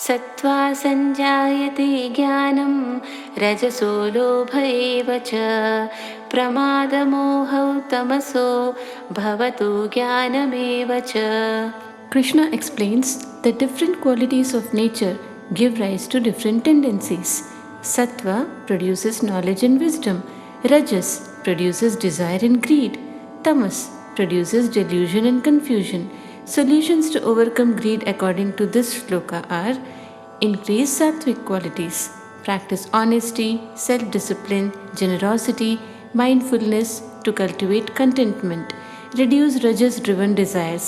Sattva sañjāyate jñānaṁ रजसो लोभ एव च प्रमादमोहौ तमसो भवतु ज्ञानमेव च. Krishna explains that different qualities of nature give rise to different tendencies. Sattva produces knowledge and wisdom. Rajas produces desire and greed. Tamas produces delusion and confusion. Solutions to overcome greed according to this shloka are: increase sattvic qualities, practice honesty, self-discipline, generosity, mindfulness to cultivate contentment, reduce rajas-driven desires,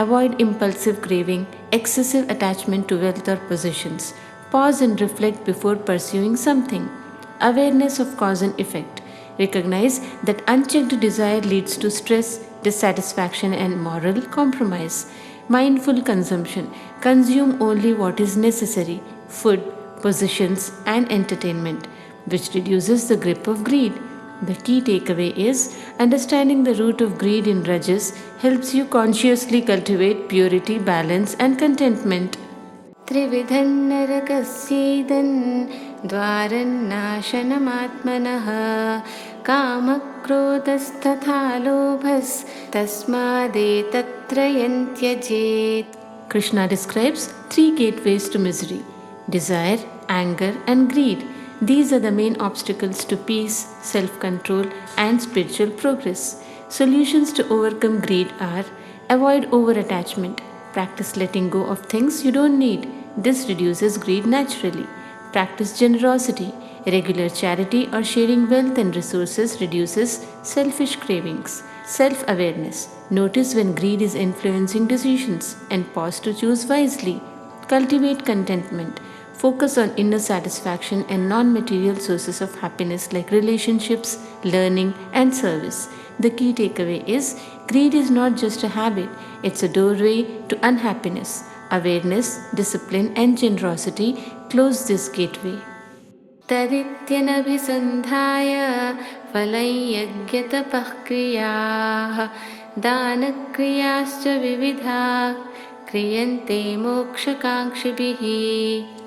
avoid impulsive craving, excessive attachment to wealth or possessions, pause and reflect before pursuing something, awareness of cause and effect, recognize that unchecked desire leads to stress, dissatisfaction and moral compromise, mindful consumption, consume only what is necessary, food, possessions and entertainment, which reduces the grip of greed. The key takeaway is understanding the root of greed in rajas helps you consciously cultivate purity, balance and contentment. tri-vidhaṁ narakasyedaṁ द्वारन्नाशनमात्मनः कामक्रोधस्तथा लोभस् तस्मादेतत्त्रयं त्यजेत्. Krishna describes 3 gateways to misery: desire, anger and greed. These are the main obstacles to peace, self-control and spiritual progress. Solutions to overcome greed are: avoid over-attachment, practice letting go of things you don't need. This reduces greed naturally. Practice generosity. Regular charity or sharing wealth and resources reduces selfish cravings. Self-awareness. Notice when greed is influencing decisions and pause to choose wisely. Cultivate contentment. Focus on inner satisfaction and non-material sources of happiness like relationships, learning and service. The key takeaway is greed is not just a habit, it's a doorway to unhappiness. Awareness, discipline and generosity close this gateway. तदित्यनभिसन्धाय फलं यज्ञतपः क्रियाः दानक्रियाश्च विविधाः क्रियन्ते मोक्षकाङ्क्षिभिः.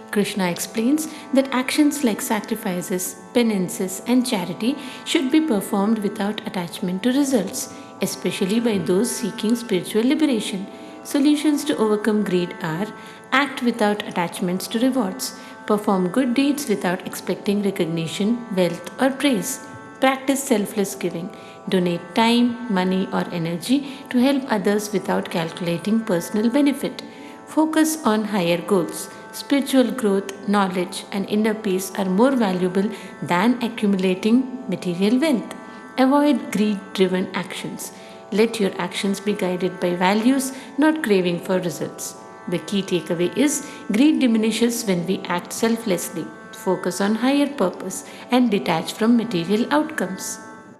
Krishna explains that actions like sacrifices, penances and charity should be performed without attachment to results, especially by those seeking spiritual liberation. Solutions to overcome greed are: act without attachments to rewards, perform good deeds without expecting recognition, wealth or praise, practice selfless giving, donate time, money or energy to help others without calculating personal benefit, focus on higher goals. Spiritual growth, knowledge and inner peace are more valuable than accumulating material wealth. Avoid greed-driven actions. Let your actions be guided by values, not craving for results. The key takeaway is greed diminishes when we act selflessly, focus on higher purpose, and detach from material outcomes.